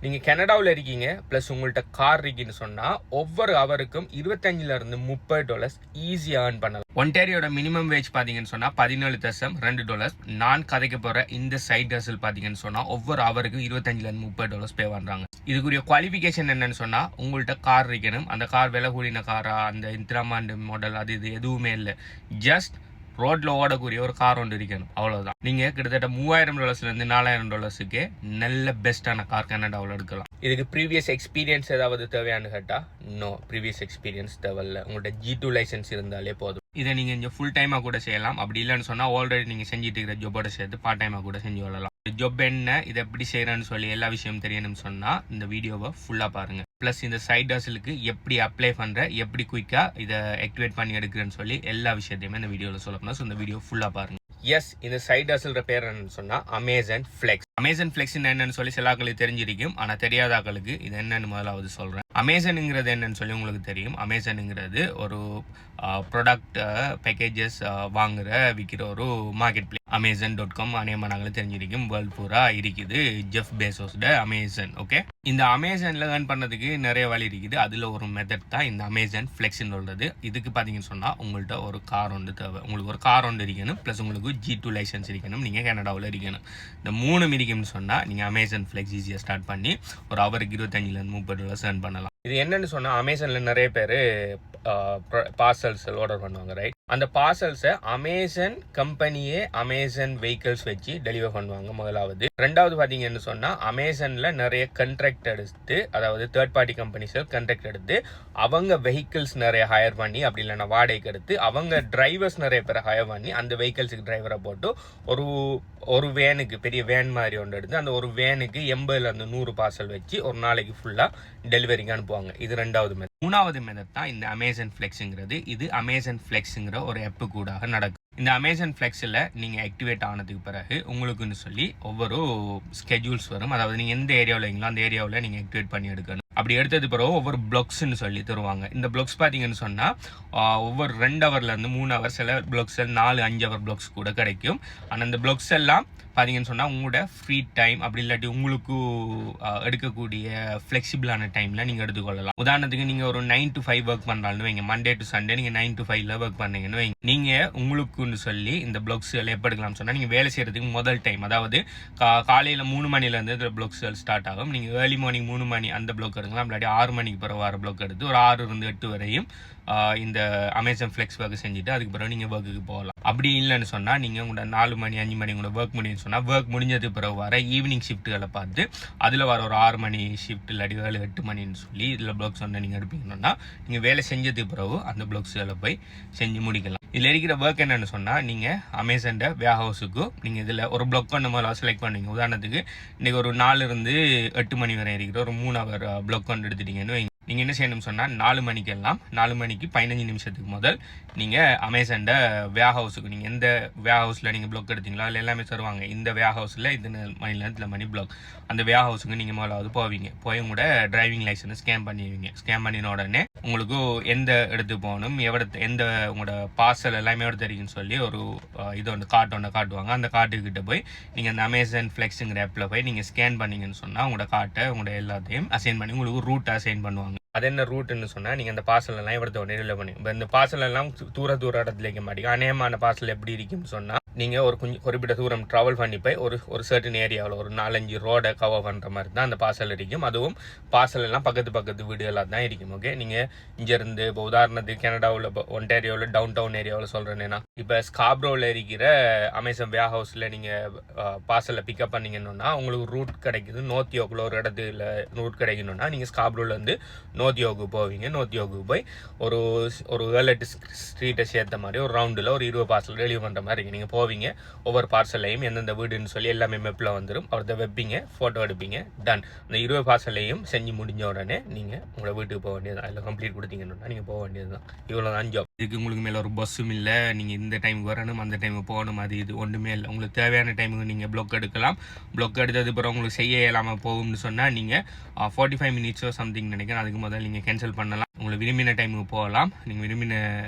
நீங்கள் கனடாவில் இருக்கீங்க ப்ளஸ் உங்கள்கிட்ட கார் இருக்குன்னு சொன்னால் ஒவ்வொரு ஹவருக்கும் $25 ஈஸியாக ஏர்ன் பண்ணலாம். ஒன்டாரியோட மினிமம் வேஜ் பார்த்தீங்கன்னு சொன்னால் $17.2. நான் கதைக்க போகிற இந்த சைட் ஹசில் பார்த்தீங்கன்னு சொன்னால் ஒவ்வொரு ஹவருக்கும் $25-30 பே பண்ணுறாங்க. இதுக்குரிய குவாலிஃபிகேஷன் என்னன்னு சொன்னால் உங்கள்கிட்ட கார் இருக்கணும். அந்த கார் விலை கூடின காரா, அந்த இன்த்ராமாண்டு மாடல் அது இது எதுவுமே இல்லை. ஜஸ்ட் ரோட்ல ஓடக்கூடிய ஒரு கார் ஒன்று இருக்கணும், அவ்வளவுதான். நீங்க கிட்டத்தட்ட $3000 $4000 நல்ல பெஸ்டான கார் கனடாவில் எடுக்கலாம். இதுக்கு ப்ரீவியஸ் எக்ஸ்பீரியன்ஸ் ஏதாவது தேவையானு கேட்டா நோ, ப்ரீவியஸ் எக்ஸ்பீரியன்ஸ் தேவையில்ல. உங்கள்ட்ட G2 லைசன்ஸ் இருந்தாலே போதும். இதை நீங்க இங்க ஃபுல் டைமா கூட செய்யலாம். அப்படி இல்லைன்னு சொன்னா ஆல்ரெடி நீங்க செஞ்சுட்டு இருக்கிற ஜாபோட சேர்த்து பார்ட் டைமா கூட செஞ்சு வரலாம். ஜாப் என்ன, இதை எப்படி செய்யறேன்னு சொல்லி எல்லா விஷயம் தெரியணும்னு சொன்னா இந்த வீடியோவை ஃபுல்லா பாருங்க. பிளஸ் இந்த சைட் ஹசிலுக்கு எப்படி அப்ளை பண்ற, எப்படி குயிக்கா இதை ஆக்டிவேட் பண்ணி எடுக்கிறேன்னு சொல்லி எல்லா விஷயத்தையுமே இந்த வீடியோவில் சொல்லணும். ஸோ இந்த வீடியோ ஃபுல்லா பாருங்க. எஸ், இந்த சைட் ஹசில்ற பேர் என்னன்னு சொன்னா அமேசான் ஃபிளெக்ஸ். அமேசான் ஃபிளெக்ஸ் என்னன்னு சொல்லி சில ஆக்களுக்கு தெரிஞ்சிருக்கும், ஆனா தெரியாத ஆக்களுக்கு இது என்னன்னு முதலாவது சொல்றேன். அமேசானுங்கிறது என்னன்னு சொல்லி உங்களுக்கு தெரியும். அமேசானுங்கிறது ஒரு ப்ராடக்ட் பேக்கேஜஸ் வாங்குற விற்கிற ஒரு மார்க்கெட் பிளேஸ். Amazon.com அநேகமாக நாங்களும் தெரிஞ்சிருக்கும், வேர்ல்ட் பூரா இருக்குது. Jeff பேசோஸ்ட Amazon. ஓகே, இந்த அமேசானில் ஏர்ன் பண்ணதுக்கு நிறைய வழி இருக்குது. அதில் ஒரு மெத்தட் தான் இந்த அமேசான் ஃப்ளெக்ஸ்ன்னு உள்ளது. இதுக்கு பார்த்தீங்கன்னு சொன்னால் உங்கள்கிட்ட ஒரு கார் ஒன்று தேவை. உங்களுக்கு ஒரு கார் ஒன்று இருக்கணும், ப்ளஸ் உங்களுக்கு G2 லைசன்ஸ் இருக்கணும், நீங்கள் கனடாவில் இருக்கணும். இந்த 3 இருக்குன்னு சொன்னால் நீங்கள் அமேசான் ஃப்ளெக்ஸ் ஈஸியாக ஸ்டார்ட் பண்ணி ஒரு ஹவருக்கு $25-30 ஏர்ன் பண்ணலாம். இது என்னன்னு சொன்னால் அமேசானில் நிறைய பேர் பார்சல்ஸ் ஆர்டர் பண்ணுவாங்க, ரைட்? அந்த பார்சல்ஸை அமேசான் கம்பெனியே அமேசான் வெஹிக்கிள்ஸ் வச்சு டெலிவர் பண்ணுவாங்க முதலாவது. ரெண்டாவது பார்த்தீங்கன்னு சொன்னால் அமேசானில் நிறைய கண்ட்ராக்ட் எடுத்து, அதாவது தேர்ட் பார்ட்டி கம்பெனிஸில் கண்ட்ராக்ட் எடுத்து அவங்க வெஹிக்கிள்ஸ் நிறைய ஹையர் பண்ணி, அப்படி இல்லைன்னா வாடகைக்கு எடுத்து அவங்க டிரைவர்ஸ் நிறைய பேரை ஹையர் பண்ணி அந்த வெஹிக்கிள்ஸுக்கு டிரைவரை போட்டு ஒரு வேனுக்கு, பெரிய வேன் மாதிரி ஒன்று எடுத்து அந்த ஒரு வேனுக்கு 80-100 பார்சல் வச்சு ஒரு நாளைக்கு ஃபுல்லாக டெலிவரிக்கு அனுப்புவாங்க. இது ரெண்டாவது மெத்தட். மூணாவது மெத்தட் தான் இந்த அமேசான் ஃப்ளெக்ஸுங்கிறது. இது அமேசான் ஃப்ளெக்ஸுங்கிற ஒரு ஆப்பு கூட நடக்கும். இந்த அமேசான் ஃப்ளெக்ஸில் நீங்கள் ஆக்டிவேட் ஆனதுக்கு பிறகு உங்களுக்குன்னு சொல்லி ஒவ்வொரு ஸ்கெட்யூல்ஸ் வரும். அதாவது நீங்கள் எந்த ஏரியாவில் இருக்கீங்களோ அந்த ஏரியாவில் நீங்கள் ஆக்டிவேட் பண்ணி எடுக்கணும். அப்படி எடுத்தது பிறகு ஒவ்வொரு பிளாக்ஸ்ன்னு சொல்லி தருவாங்க. இந்த பிளாக்ஸ் பார்த்தீங்கன்னு சொன்னால் ஒவ்வொரு 2 ஹவர்லேருந்து 3 ஹவர், சில பிளாக்ஸ் 4-5 ஹவர் பிளாக்ஸ் கூட கிடைக்கும். ஆனால் இந்த பிளாக்ஸ் எல்லாம் பார்த்தீங்கன்னு சொன்னால் உங்களோட ஃப்ரீ டைம், அப்படி இல்லாட்டி உங்களுக்கு எடுக்கக்கூடிய ஃப்ளெக்சிபிளான டைமில் நீங்கள் எடுத்துக்கொள்ளலாம். உதாரணத்துக்கு நீங்கள் ஒரு 9 to 5 ஒர்க் பண்ணாலும் வைங்க, மண்டே டு சண்டே நீங்கள் 9 to 5 ஒர்க் பண்ணீங்கன்னு வைங்க. நீங்கள் உங்களுக்குன்னு சொல்லி இந்த பிளாக்ஸ்கள் எப்போ எடுக்கலாம்னு சொன்னால் நீங்கள் வேலை செய்கிறதுக்கு முதல் டைம், அதாவது காலையில் 3 மணிலேருந்து இந்த பிளாக்ஸ்கள் ஸ்டார்ட் ஆகும். நீங்கள் ஏர்லி மார்னிங் 3 மணி அந்த பிளாக் எடுக்கலாம், இல்லாட்டி 6 மணிக்கு பிறகு வர பிளாக் எடுத்து ஒரு 6-8 வரையும் இந்த அமேசான் ஃப்ளெக்ஸ் ஒர்க் செஞ்சுட்டு அதுக்கு பிறகு நீங்கள் ஒர்க்குக்கு போகலாம். அப்படி இல்லைன்னு சொன்னால் நீங்கள் உங்களோட 4 மணி 5 மணி உங்களோட ஒர்க் முடியும்னு சொன்னால் ஒர்க் முடிஞ்சதுக்கு பிறகு வர ஈவினிங் ஷிஃப்ட்டுகளை பார்த்து அதில் வர ஒரு 6 மணி ஷிஃப்ட் இல்லாட்டி 7-8 மணின்னு சொல்லி இதில் பிளாக்ஸ் ஒன்று நீங்கள் எடுப்பீங்கன்னா நீங்கள் வேலை செஞ்சதுக்கு பிறகு அந்த பிளாக்ஸ்களை போய் செஞ்சு முடிக்கலாம். இதில் இருக்கிற ஒர்க் என்னன்னு சொன்னால் நீங்கள் அமேசான் வேர் ஹவுஸுக்கு நீங்கள் இதில் ஒரு பிளாக் ஒன்று முதல்ல செலக்ட் பண்ணுவீங்க. உதாரணத்துக்கு இன்றைக்கி ஒரு 4-8 மணி வரை இருக்கிற ஒரு 3 ஹவர் பிளாக் ஒன்று எடுத்துட்டீங்கன்னு வைங்க. நீங்கள் என்ன செய்யணும்னு சொன்னால் 4 மணிக்கெல்லாம் 4 மணிக்கு 15 நிமிஷத்துக்கு முதல் நீங்கள் அமேசான் வேர் ஹவுஸுக்கு, நீங்கள் எந்த வேர் ஹவுஸில் நீங்கள் பிளாக் எடுத்தீங்களோ அதில் எல்லாமே தருவாங்க. இந்த வேர் ஹவுஸில் இந்த மணிலேருந்து மணி பிளாக், அந்த வேர் ஹவுஸுக்கு நீங்கள் முதலாவது போவீங்க. போய் உங்களோட டிரைவிங் லைசன்ஸ் ஸ்கேன் பண்ணுவீங்க. ஸ்கேன் பண்ணின உடனே உங்களுக்கு எந்த இடத்துக்கு போகணும், எந்த உங்களோட பார்சல் எல்லாமே எடுத்து தெரியுன்னு சொல்லி ஒரு இது ஒன்று காட்டுவாங்க. அந்த கார்ட்டுக்கிட்ட போய் நீங்கள் அந்த அமேசான் ஃப்ளெக்ஸுங்கிற ஆப்பில் போய் நீங்கள் ஸ்கேன் பண்ணீங்கன்னு சொன்னால் உங்களோட கார்ட்டை உங்களோட எல்லாத்தையும் அசைன் பண்ணி உங்களுக்கு ரூட் அசைன் பண்ணுவாங்க. அது என்ன ரூட்டுன்னு சொன்னால் நீங்கள் அந்த பார்சல் எல்லாம் எடுத்த உடனே இல்லை பண்ணி, இப்போ இந்த பார்சல் எல்லாம் தூர இடத்துல வைக்க மாட்டீங்க. அநேகமான பார்சல் எப்படி இருக்குன்னு சொன்னால் நீங்கள் ஒரு குறிப்பிட்ட தூரம் ட்ராவல் பண்ணி போய் ஒரு சர்டன் ஏரியாவில் ஒரு 4-5 ரோடை கவர் பண்ணுற மாதிரி தான் அந்த பார்சல் இருக்கும். அதுவும் பார்சல் எல்லாம் பக்கத்து வீடுகளாக தான் இருக்கும். ஓகே, நீங்கள் இங்கேருந்து இப்போ உதாரணத்துக்கு கனடாவில் இப்போ ஒன்டாரியோவில் டவுன் டவுன் ஏரியாவில் சொல்கிறேன்னா, இப்போ ஸ்காப்ரோவில் இருக்கிற அமேசான் வேர் ஹவுஸில் நீங்கள் பார்சலில் பிக்கப் பண்ணீங்கன்னா உங்களுக்கு ரூட் கிடைக்குது. நோர்த்யோக்கில் ஒரு இடத்துல ரூட் கிடைக்கணும்னா நீங்கள் ஸ்காப்ரோலேருந்து நோர்த்யோக்கு போவீங்க. நோர்த்யோக்கு போய் ஒரு 7-8 ஸ்ட்ரீட்டை சேர்த்த மாதிரி ஒரு ரவுண்டில் ஒரு 20 பார்சல் டெலிவரி பண்ணுற மாதிரி இருக்கு. நீங்கள் போவீங்க, ஒவ்வொரு பார்சலையும் எந்தெந்த வீடுன்னு சொல்லி எல்லாமே மெப்பில் வந்துடும். அவர்கிட்ட வைப்பீங்க, ஃபோட்டோ எடுப்பீங்க, டன். அந்த 20 பார்சலையும் செஞ்சு முடிஞ்ச உடனே நீங்கள் உங்களோட வீட்டுக்கு போக வேண்டியது தான். இல்லை கம்ப்ளீட் கொடுத்தீங்கன்னா நீங்கள் போக வேண்டியது தான். இவ்வளோ தான் ஜாப். இதுக்கு உங்களுக்கு மேலே ஒரு பஸ்ஸும் இல்லை, நீங்கள் இந்த டைமுக்கு வரணும் அந்த டைமுக்கு போகணும், அது இது ஒன்றுமே இல்லை. உங்களுக்கு தேவையான டைமுக்கு நீங்கள் ப்ளாக் எடுக்கலாம். ப்ளாக் எடுத்தது பிறகு உங்களுக்கு செய்ய இல்லாமல் போகும்னு சொன்னால் நீங்கள் 45 மினிட்ஸோ சம்திங் நினைக்கிறேன், அதுக்கு முதல்ல நீங்கள் கேன்சல் பண்ணலாம். உங்களை விரும்பின டைமுக்கு போகலாம். நீங்கள் விரும்பின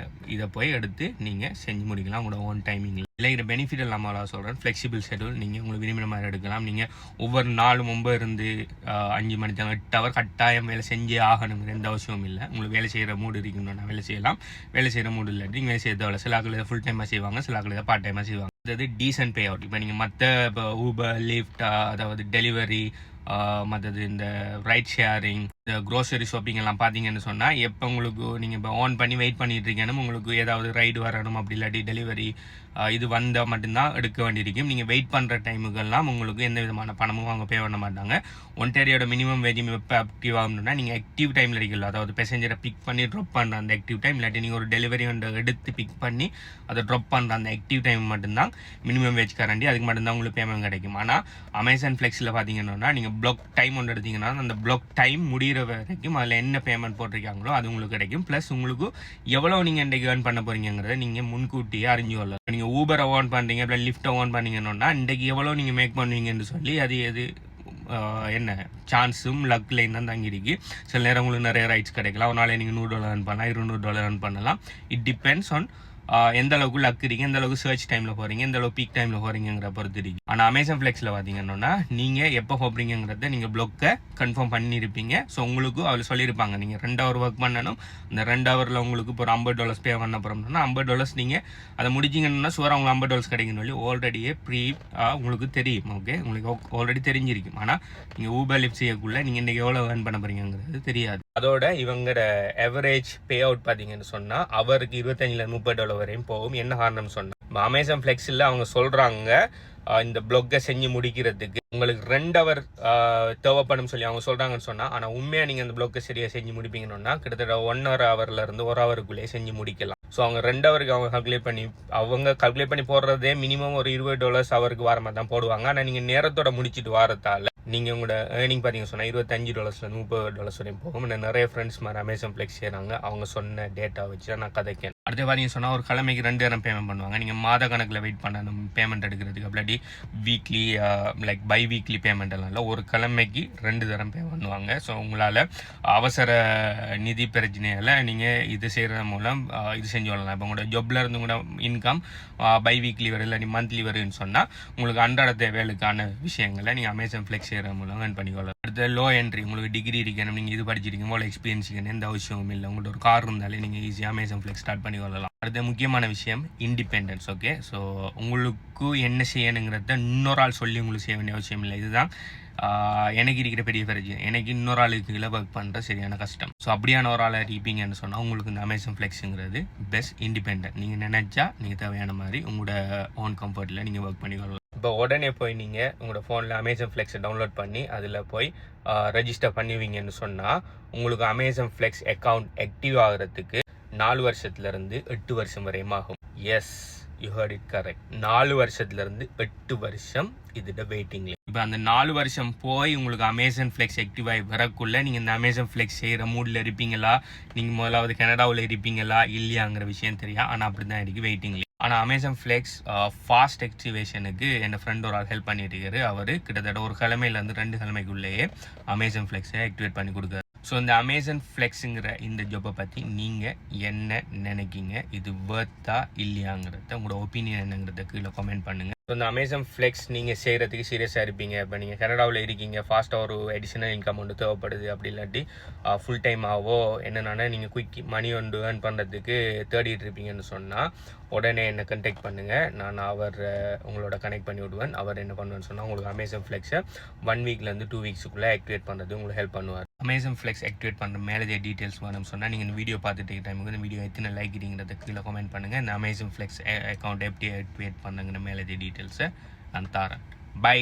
இதை போய் எடுத்து நீங்கள் செஞ்சு முடிக்கலாம் உங்களோட ஓன் டைமிங்கில். இல்லை இதை பெனிஃபிட் இல்லாமல் சொல்கிறேன், ஃப்ளெக்சிபிள் ஷெடியூல். நீங்கள் உங்களுக்கு விரும்பின மாதிரி எடுக்கலாம். நீங்கள் ஒவ்வொரு நாளும் 9 இருந்து 5 மணி தான் 8 ஹவர் கட்டாயம் வேலை செஞ்சே ஆகணுங்கிற எந்த அவசியமும் இல்லை. உங்களுக்கு வேலை செய்கிற மூடு இருக்கணும்னா வேலை செய்யலாம். வேலை செய்கிற மூடு இல்லாட்டி நீங்கள் வேலை செய்யறத சில ஆக்கள் இதை ஃபுல் டைமாக செய்வாங்க, சில ஆக்கள் இதை பார்ட் டைமாக செய்வாங்க. அதாவது டீசன்ட் பே அவுட். இப்போ நீங்கள் மற்ற இப்போ ஊபர், லிஃப்ட், அதாவது டெலிவரி, மற்றது இந்த ரைட் ஷேரிங், இந்த க்ரோசரி ஷாப்பிங் எல்லாம் பார்த்தீங்கன்னு சொன்னால், எப்போ உங்களுக்கு நீங்கள் இப்போ ஆன் பண்ணி வெயிட் பண்ணிட்டு இருக்கேன்னு உங்களுக்கு ஏதாவது ரைடு வரணும், அப்படி இல்லாட்டி டெலிவரி இது வந்தால் மட்டும்தான் எடுக்க வேண்டியிருக்கும். நீங்கள் வெயிட் பண்ணுற டைமுக்கெல்லாம் உங்களுக்கு எந்த விதமான பணமும் அவங்க பே பண்ண மாட்டாங்க. ஒன்டேரியோட மினிமம் வேஜும் எப்போ ஆக்டிவ் ஆகணும்னா நீங்கள் ஆக்டிவ் டைமில் இருக்கல, அதாவது பேசஞ்சரை பிக் பண்ணி ட்ராப் பண்ணுற அந்த ஆக்டிவ் டைம், இல்லாட்டி நீங்கள் ஒரு டெலிவரி வந்து எடுத்து பிக் பண்ணி அதை ட்ராப் பண்ணுற அந்த ஆக்டிவ் டைம் மட்டும்தான் மினிமம் வேஜ் கரண்டி, அதுக்கு மட்டும்தான் உங்களுக்கு பேமெண்ட் கிடைக்கும். ஆனால் அமேசான் ஃப்ளெக்ஸில் பார்த்தீங்கன்னா நீங்கள் ப்ளாக் டைம் ஒன்று எடுத்தீங்கன்னா அந்த ப்ளாக் டைம் முடிகிற வரைக்கும் அதில் என்ன பேமெண்ட் போட்டிருக்காங்களோ அது உங்களுக்கு கிடைக்கும். ப்ளஸ் உங்களுக்கு எவ்வளோ நீங்கள் இன்றைக்கு ஏர்ன் பண்ண போகிறீங்கிறத நீங்கள் முன்கூட்டியே அறிஞ்சு கொள்ளலாம். நீங்கள் ஊபரை ஓன் பண்ணுறீங்க, இல்லை லிஃப்ட்டை ஓன் பண்ணீங்கன்னா இன்றைக்கு எவ்வளோ நீங்கள் மேக் பண்ணுவீங்கன்னு சொல்லி அது எது என்ன சான்ஸும் லக்லையும் தான் தங்கிருக்கு. சில நேரம் உங்களுக்கு நிறைய ரைட்ஸ் கிடைக்கலாம். ஒரு நாளே நீங்கள் $100 earn பண்ணலாம், $200 earn பண்ணலாம். இட் டிபெண்ட்ஸ் ஆன் எந்த அளவுக்கு லக் இருக்கீங்க, எந்த அளவுக்கு சர்ச் டைமில் போகிறீங்க, எந்த அளவுக்கு பீக் டைமில் போகிறீங்கிற பொறுத்து இருக்கு. ஆனால் அமேசான் ஃப்ளெக்ஸில் பார்த்தீங்கன்னா நீங்கள் எப்போ போகிறீங்கிறத நீங்கள் ப்ளாக்கை கன்ஃபார்ம் பண்ணியிருப்பீங்க. ஸோ உங்களுக்கு அவள் சொல்லியிருப்பாங்க நீங்கள் 2 ஹவர் ஒர்க் பண்ணணும், அந்த 2 ஹவரில் உங்களுக்கு இப்போ ஒரு $50 பே பண்ண போகிறோம்னா $50 நீங்கள் அதை முடிச்சிங்கன்னா ஷுவராக உங்களுக்கு $50 கிடைக்குன்னு சொல்லி ஆல்ரெடியே உங்களுக்கு தெரியும். ஓகே, உங்களுக்கு ஆல்ரெடி தெரிஞ்சிருக்கும். ஆனால் நீங்கள் ஊபர் லிஃப்ட் செய்யக்குள்ள நீங்கள் இன்றைக்கி எவ்வளோ ஏர்ன் பண்ண போகிறீங்கிறது தெரியாது. அதோட இவங்களோட எவரேஜ் பே அவுட் பார்த்தீங்கன்னு சொன்னால் அவருக்கு $25-30 வரையும் போகும். என்ன காரணம் சொன்னால் அமேசான் ஃப்ளெக்ஸில் அவங்க சொல்கிறாங்க இந்த ப்ளாக்கை செஞ்சு முடிக்கிறதுக்கு உங்களுக்கு 2 ஹவர் தேவைப்படும் சொல்லி அவங்க சொல்கிறாங்கன்னு சொன்னால், ஆனால் உண்மையாக நீங்கள் அந்த ப்ளாக்கை சரியாக செஞ்சு முடிப்பீங்கன்னா கிட்டத்தட்ட 1 ஹவர்லேருந்து 1 ஹவருக்குள்ளேயே செஞ்சு முடிக்கலாம். ஸோ அவங்க 2 ஹவருக்கு அவங்க கால்குலேட் பண்ணி போடுறதே மினிமம் ஒரு $20 ஹவருக்கு வர மாதிரி தான் போடுவாங்க. ஆனால் நீங்கள் நேரத்தோட முடிச்சுட்டு வரத்தால நீங்கள் உங்களோட ஏர்னிங் பார்த்தீங்கன்னு சொன்னால் $25-30 வரையும் போகும். நிறைய ஃப்ரெண்ட்ஸ் மாதிரி அமேசான் ஃப்ளெக்ஸ் செய்கிறாங்க. அவங்க சொன்ன டேட்டா வச்சு நான் கதைக்கேன். அடுத்து பார்த்தீங்கன்னு சொன்னால் ஒரு கிழமைக்கு 2 நேரம் பேமெண்ட் பண்ணுவாங்க. நீங்கள் மாத கணக்கில் வெயிட் பண்ணணும் பேமெண்ட் எடுக்கிறதுக்கு. அப்படி weekly like biweekly payment எல்லாம் இல்லை, ஒரு கிழமைக்கு 2 தரம் பே பண்ணுவாங்க. ஸோ உங்களால் அவசர நிதி பிரச்சனையால் நீங்கள் இது செய்கிறது மூலம் இது செஞ்சு வரலாம். இப்போ உங்களோட ஜாப்ல இருந்து உங்களோட இன்கம் பை வீக்லி வரும் இல்லை மந்த்லி வருதுன்னு சொன்னால் உங்களுக்கு அன்றாட தேவைகளுக்கான விஷயங்களை நீங்கள் அமேசான் ஃப்ளெக்ஸ் செய்கிற மூலம் ஏர்ன் பண்ணிக்கொள்ளலாம். அடுத்த லோ என்ட்ரி, உங்களுக்கு டிகிரி இருக்கணும், நீங்கள் இது படிச்சிருக்கீங்க, உங்களோட எக்ஸ்பீரியன்ஸ் இருக்கணும், எந்த அவசியமும் இல்லை. உங்களோட ஒரு கார் இருந்தாலே நீங்கள் ஈஸியாக அமேசான் ஃப்ளெக்ஸ் ஸ்டார்ட் பண்ணி கொள்ளலாம். அடுத்த முக்கியமான விஷயம் இண்டிபெண்டன்ஸ். ஓகே, ஸோ உங்களுக்கு என்ன செய்யணுங்கிறத இன்னொரு ஆள் சொல்லி உங்களுக்கு செய்ய வேண்டிய அவசியம் இல்லை. இதுதான் எனக்கு இருக்கிற பெரிய பிரச்சனை. எனக்கு இன்னொரு ஆளுக்கு கீழே ஒர்க் பண்ணுற சரியான கஷ்டம். ஸோ அப்படியான ஒரு ஆளை இருப்பீங்கன்னு சொன்னால் உங்களுக்கு இந்த அமேசான் ஃப்ளெக்ஸுங்கிறது பெஸ்ட் இண்டிபெண்டன்ட். நீங்கள் நினைச்சா நீங்கள் தேவையான மாதிரி உங்களோட ஓன் கம்ஃபர்ட்டில் நீங்கள் ஒர்க் பண்ணிக்கொள்ளலாம். இப்போ உடனே போய் நீங்கள் உங்களோட ஃபோனில் அமேசான் ஃப்ளெக்ஸை டவுன்லோட் பண்ணி அதில் போய் ரெஜிஸ்டர் பண்ணுவீங்கன்னு சொன்னால் உங்களுக்கு அமேசான் ஃப்ளெக்ஸ் அக்கௌண்ட் ஆக்டிவ் ஆகிறதுக்கு 4 வருஷத்துலேருந்து 8 வருஷம் வரையும் ஆகும். Yes, you heard it correct. 4 வருஷத்துலேருந்து 8 வருஷம் இதோட வெயிட்டிங்ல. இப்போ அந்த 4 வருஷம் போய் உங்களுக்கு அமேசான் ஃப்ளெக்ஸ் ஆக்டிவ் ஆகி வரக்குள்ள நீங்கள் இந்த அமேசான் ஃப்ளெக்ஸ் செய்கிற மூடில் இருப்பீங்களா, நீங்கள் முதலாவது கனடாவில் இருப்பீங்களா இல்லையாங்கிற விஷயம் தெரியும். ஆனால் அப்படி தான் இருக்குது வெயிட்டிங்ல. ஆனால் அமேசான் ஃப்ளெக்ஸ் ஃபாஸ்ட் ஆக்டிவேஷனுக்கு என் ஃப்ரெண்ட் ஒரு ஆள் ஹெல்ப் பண்ணிட்டு இருக்காரு. அவர் கிட்டத்தட்ட ஒரு கிழமையிலேருந்து 2 கிழமைக்குள்ளேயே அமேசான் ஃப்ளெக்ஸை ஆக்டிவேட் பண்ணி கொடுக்குறாரு. ஸோ இந்த அமேசான் ஃப்ளெக்ஸுங்கிற இந்த ஜாப்பை பற்றி நீங்கள் என்ன நினைக்கிங்க, இது வர்த்தா இல்லையாங்கிறத உங்களோட ஒப்பீனியன் என்னங்கிறத கீழே கமெண்ட் பண்ணுங்கள். ஸோ இந்த அமேசான் ஃப்ளெக்ஸ் நீங்கள் செய்கிறதுக்கு சீரியஸாக இருப்பீங்க, இப்போ நீங்கள் கனடாவில் இருக்கீங்க, ஃபாஸ்ட்டாக ஒரு அடிஷனல் இன்கம் ஒன்று தேவைப்படுது, அப்படி இல்லாட்டி ஃபுல் டைம் ஆவோ என்னென்னா நீங்கள் குயிக் மணி ஒன்று ஏர்ன் பண்ணுறதுக்கு தேடிட்டு இருப்பீங்கன்னு சொன்னால் உடனே என்னை கண்டெக்ட் பண்ணுங்கள். நான் உங்களோட கனெக்ட் பண்ணி விடுவேன். அவர் என்ன பண்ணுவேன்னு சொன்னால் உங்களுக்கு அமேசான் ஃப்ளெக்ஸை 1 வீக்லேருந்து 2 வீக்ஸுக்குள்ளே ஆக்டிவேட் பண்ணுறது உங்களுக்கு ஹெல்ப் பண்ணுவார். அமேசான் ஃப்ளெக்ஸ் ஆக்டிவேட் பண்ணுற மேலே டீட்டெயில்ஸ் வேணும்னு சொன்னால் நீங்கள் இந்த வீடியோ பார்த்துட்டு டைமுக்கு இந்த வீடியோ எத்தனை லைக் இடிங்கிறத கீழே கமெண்ட் பண்ணுங்கள். இந்த அமேசான் ஃப்ளெக்ஸ் அக்கௌண்ட் எப்படி ஆக்டிவேட் பண்ணுங்கிற மேலே டீட்டெயில்ஸை நான் தரேன். பை.